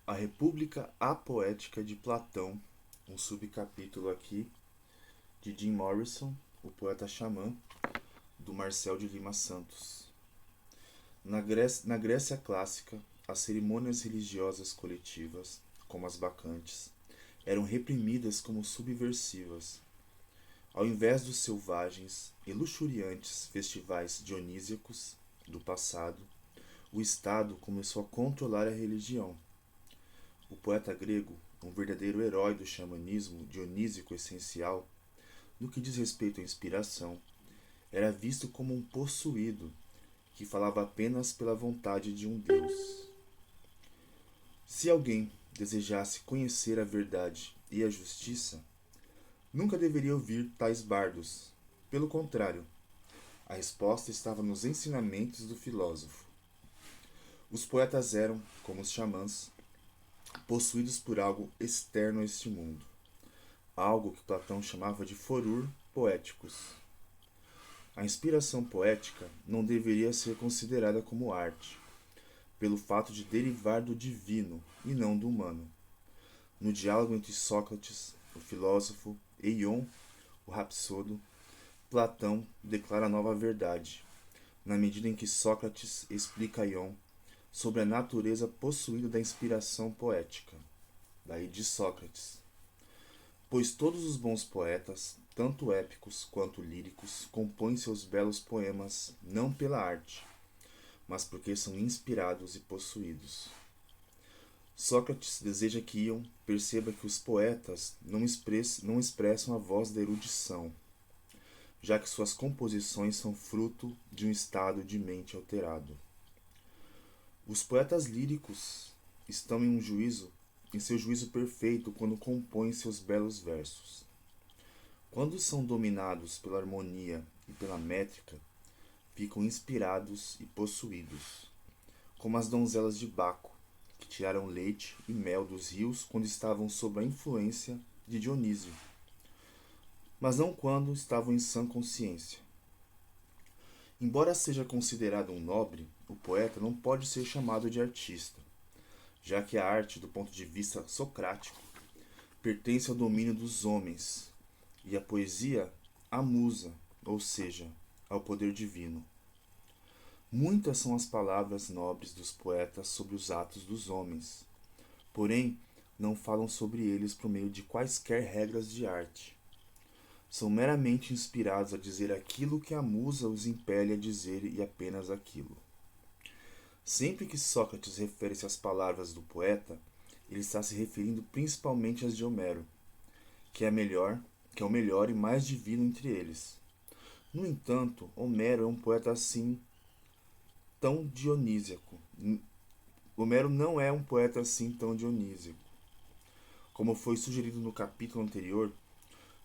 A República Apoética de Platão, um subcapítulo aqui de Jim Morrison, o poeta xamã, do Marcel de Lima Santos. Na Grécia clássica, as cerimônias religiosas coletivas, como as bacantes, eram reprimidas como subversivas. Ao invés dos selvagens e luxuriantes festivais dionísicos do passado, o Estado começou a controlar a religião. O poeta grego, um verdadeiro herói do xamanismo dionísico essencial, no que diz respeito à inspiração, era visto como um possuído que falava apenas pela vontade de um deus. Se alguém desejasse conhecer a verdade e a justiça, nunca deveria ouvir tais bardos. Pelo contrário, a resposta estava nos ensinamentos do filósofo. Os poetas eram, como os xamãs, possuídos por algo externo a este mundo, algo que Platão chamava de forur poéticos. A inspiração poética não deveria ser considerada como arte, pelo fato de derivar do divino e não do humano. No diálogo entre Sócrates, o filósofo, e Ion, o rapsodo, Platão declara a nova verdade, na medida em que Sócrates explica a Ion sobre a natureza possuída da inspiração poética. Daí de Sócrates: pois todos os bons poetas, tanto épicos quanto líricos, compõem seus belos poemas não pela arte, mas porque são inspirados e possuídos. Sócrates deseja que Ion perceba que os poetas não expressam a voz da erudição, já que suas composições são fruto de um estado de mente alterado. Os poetas líricos estão em seu juízo perfeito quando compõem seus belos versos. Quando são dominados pela harmonia e pela métrica, ficam inspirados e possuídos, como as donzelas de Baco, que tiraram leite e mel dos rios quando estavam sob a influência de Dionísio, mas não quando estavam em sã consciência. Embora seja considerado um nobre, o poeta não pode ser chamado de artista, já que a arte, do ponto de vista socrático, pertence ao domínio dos homens, e a poesia à musa, ou seja, ao poder divino. Muitas são as palavras nobres dos poetas sobre os atos dos homens, porém não falam sobre eles por meio de quaisquer regras de arte. São meramente inspirados a dizer aquilo que a musa os impele a dizer e apenas aquilo. Sempre que Sócrates refere-se às palavras do poeta, ele está se referindo principalmente às de Homero, que é o melhor e mais divino entre eles. No entanto, Homero é um poeta assim tão dionísico. Homero não é um poeta assim tão dionísico. Como foi sugerido no capítulo anterior,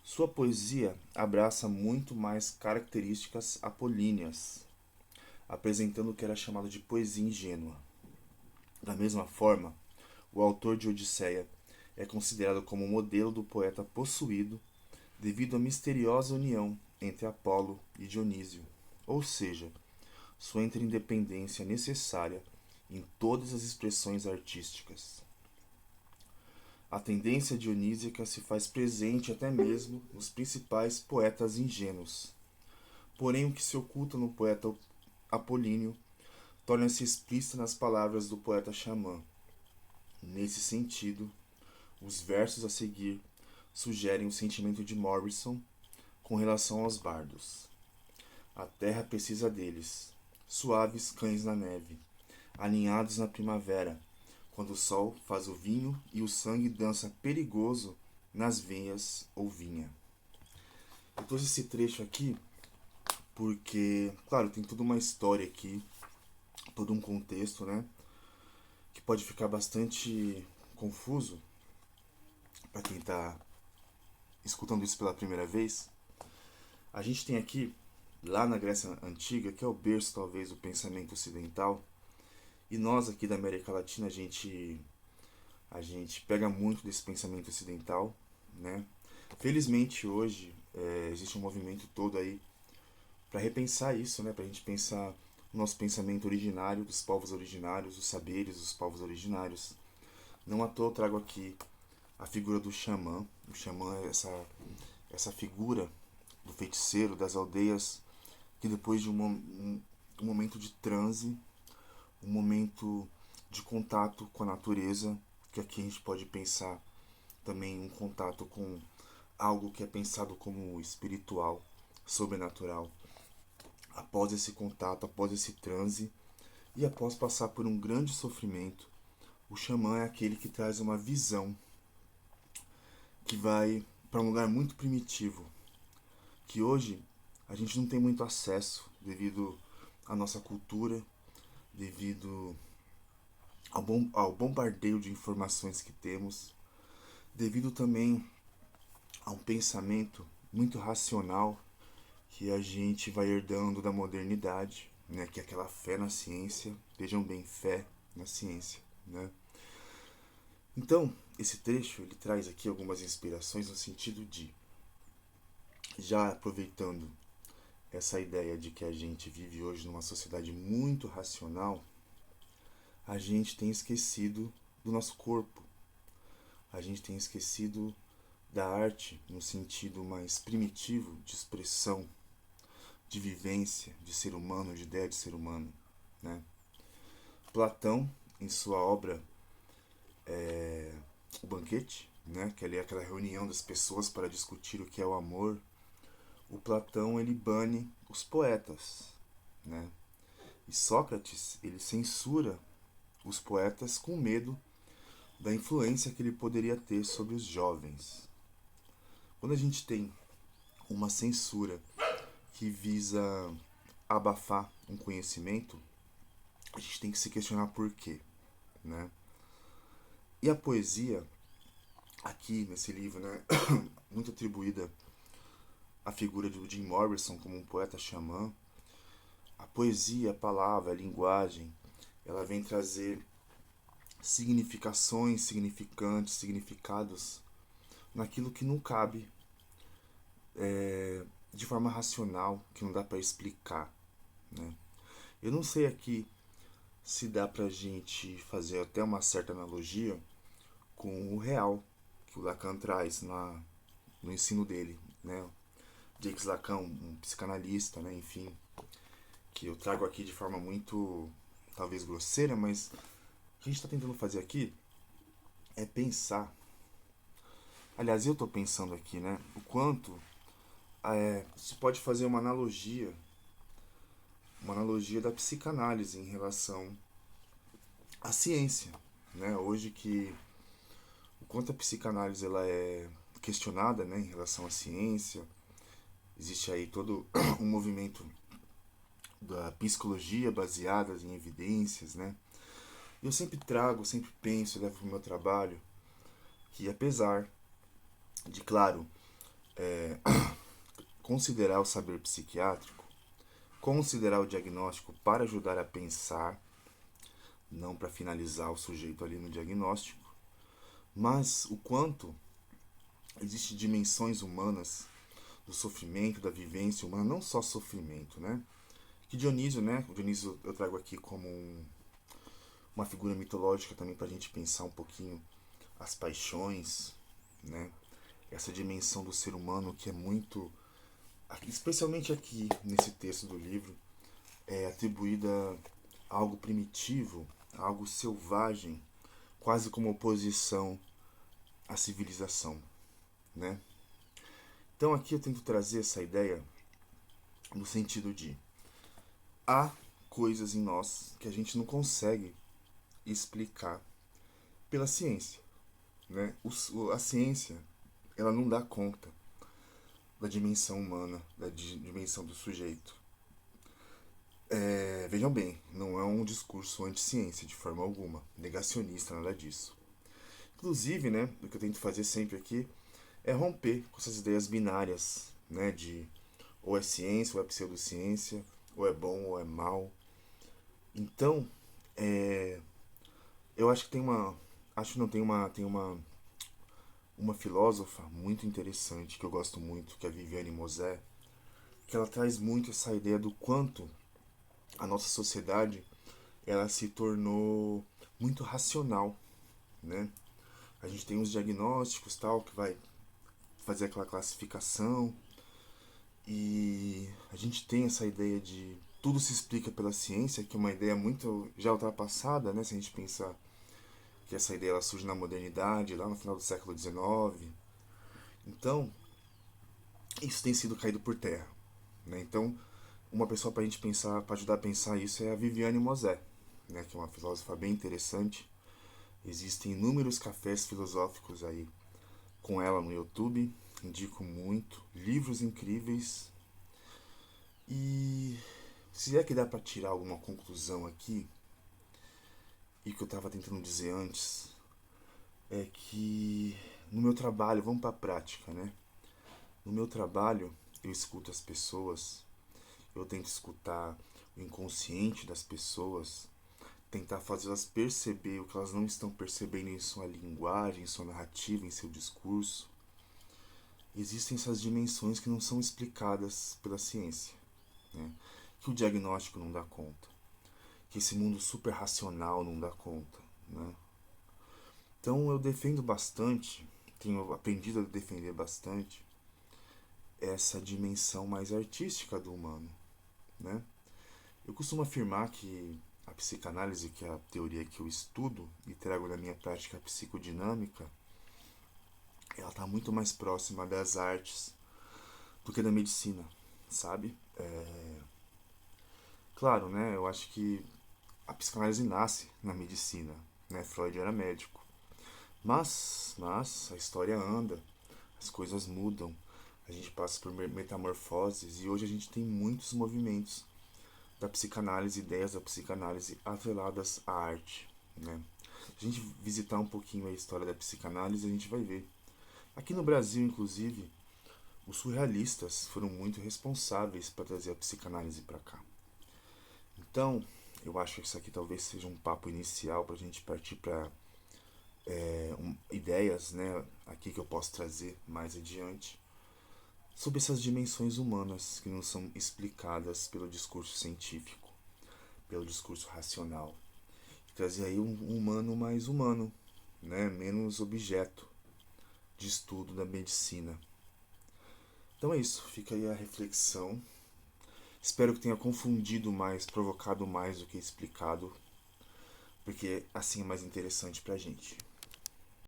sua poesia abraça muito mais características apolíneas, apresentando o que era chamado de poesia ingênua. Da mesma forma, o autor de Odisseia é considerado como o modelo do poeta possuído devido à misteriosa união entre Apolo e Dionísio, ou seja, sua interdependência necessária em todas as expressões artísticas. A tendência dionísica se faz presente até mesmo nos principais poetas ingênuos. Porém, o que se oculta no poeta apolíneo torna-se explícito nas palavras do poeta xamã. Nesse sentido, os versos a seguir sugerem o sentimento de Morrison com relação aos bardos. A terra precisa deles, suaves cães na neve, aninhados na primavera, quando o sol faz o vinho e o sangue dança perigoso nas veias ou vinha. Eu trouxe esse trecho aqui porque, claro, tem toda uma história aqui, todo um contexto, né? Que pode ficar bastante confuso para quem está escutando isso pela primeira vez. A gente tem aqui, lá na Grécia Antiga, que é o berço talvez do pensamento ocidental, e nós aqui da América Latina a gente pega muito desse pensamento ocidental, né? Felizmente hoje existe um movimento todo aí para repensar isso, né? Para a gente pensar o nosso pensamento originário dos povos originários, os saberes dos povos originários, Não à toa eu trago aqui a figura do xamã. O xamã é essa figura do feiticeiro das aldeias que depois de um momento de transe, um momento de contato com a natureza, que aqui a gente pode pensar também um contato com algo que é pensado como espiritual, sobrenatural. Após esse contato, após esse transe e após passar por um grande sofrimento, o xamã é aquele que traz uma visão que vai para um lugar muito primitivo, que hoje a gente não tem muito acesso devido à nossa cultura, devido ao bombardeio de informações que temos, devido também a um pensamento muito racional que a gente vai herdando da modernidade, né, que é aquela fé na ciência, vejam bem, fé na ciência, né? Então, esse trecho ele traz aqui algumas inspirações no sentido de, já aproveitando essa ideia de que a gente vive hoje numa sociedade muito racional, a gente tem esquecido do nosso corpo, a gente tem esquecido da arte no sentido mais primitivo de expressão, de vivência, de ser humano, de ideia de ser humano, né? Platão, em sua obra O Banquete, né, que ali é aquela reunião das pessoas para discutir o que é o amor, o Platão ele bane os poetas, né? E Sócrates ele censura os poetas com medo da influência que ele poderia ter sobre os jovens. Quando a gente tem uma censura que visa abafar um conhecimento, a gente tem que se questionar por quê, né? E a poesia, aqui nesse livro, né, muito atribuída à figura do Jim Morrison como um poeta xamã, a poesia, a palavra, a linguagem, ela vem trazer significações, significantes, significados naquilo que não cabe de forma racional, que não dá para explicar, né? Eu não sei aqui se dá pra gente fazer até uma certa analogia com o real que o Lacan traz no ensino dele, né? Jacques Lacan, um psicanalista, né? Enfim, que eu trago aqui de forma muito, talvez grosseira, mas o que a gente está tentando fazer aqui é pensar. Aliás, eu estou pensando aqui, né? O quanto se pode fazer uma analogia da psicanálise em relação à ciência, né? Hoje que o quanto a psicanálise ela é questionada, né, em relação à ciência, existe aí todo um movimento da psicologia baseada em evidências, né? Eu sempre trago, sempre penso, levo para o meu trabalho que apesar de, claro, considerar o saber psiquiátrico, considerar o diagnóstico para ajudar a pensar, não para finalizar o sujeito ali no diagnóstico, mas o quanto existem dimensões humanas do sofrimento, da vivência humana, não só sofrimento, né? Que Dionísio, né? O Dionísio eu trago aqui como uma figura mitológica também para a gente pensar um pouquinho as paixões, né? Essa dimensão do ser humano que é muito, especialmente aqui nesse texto do livro, é atribuída a algo primitivo, a algo selvagem, quase como oposição à civilização, né? Então aqui eu tento trazer essa ideia no sentido de há coisas em nós que a gente não consegue explicar pela ciência, né? A ciência ela não dá conta da dimensão humana, da dimensão do sujeito. Vejam bem, não é um discurso anti-ciência de forma alguma, negacionista, nada disso. Inclusive, né, o que eu tento fazer sempre aqui é romper com essas ideias binárias, né, de ou é ciência ou é pseudociência, ou é bom ou é mal. Então, eu acho que tem uma filósofa muito interessante que eu gosto muito, que é a Viviane Mosé, que ela traz muito essa ideia do quanto a nossa sociedade ela se tornou muito racional, né? A gente tem os diagnósticos, tal, que vai fazer aquela classificação, e a gente tem essa ideia de tudo se explica pela ciência, que é uma ideia muito já ultrapassada, né? Se a gente pensar que essa ideia ela surge na modernidade, lá no final do século XIX. Então, isso tem sido caído por terra, né? Então, uma pessoa para a gente pensar, para ajudar a pensar isso é a Viviane Mosé, né? Que é uma filósofa bem interessante. Existem inúmeros cafés filosóficos aí com ela no YouTube, indico muito, livros incríveis. E se é que dá para tirar alguma conclusão aqui, e o que eu estava tentando dizer antes, é que no meu trabalho, vamos para a prática, né? No meu trabalho, eu escuto as pessoas, eu tento escutar o inconsciente das pessoas, tentar fazê-las perceber o que elas não estão percebendo em sua linguagem, em sua narrativa, em seu discurso. Existem essas dimensões que não são explicadas pela ciência, né? Que o diagnóstico não dá conta, que esse mundo super racional não dá conta, né? Então eu defendo bastante, tenho aprendido a defender bastante essa dimensão mais artística do humano, né? Eu costumo afirmar que a psicanálise, que é a teoria que eu estudo e trago na minha prática psicodinâmica, ela está muito mais próxima das artes do que da medicina, sabe? Claro, né? Eu acho que a psicanálise nasce na medicina, né? Freud era médico. Mas a história anda, as coisas mudam, a gente passa por metamorfoses e hoje a gente tem muitos movimentos da psicanálise, ideias da psicanálise atreladas à arte, né? Se a gente visitar um pouquinho a história da psicanálise, a gente vai ver. Aqui no Brasil, inclusive, os surrealistas foram muito responsáveis para trazer a psicanálise para cá. Então, eu acho que isso aqui talvez seja um papo inicial para a gente partir para ideias, né, aqui que eu posso trazer mais adiante, sobre essas dimensões humanas que não são explicadas pelo discurso científico, pelo discurso racional. Trazer aí um humano mais humano, né, menos objeto de estudo da medicina. Então é isso, fica aí a reflexão. Espero que tenha confundido mais, provocado mais do que explicado, porque assim é mais interessante pra gente.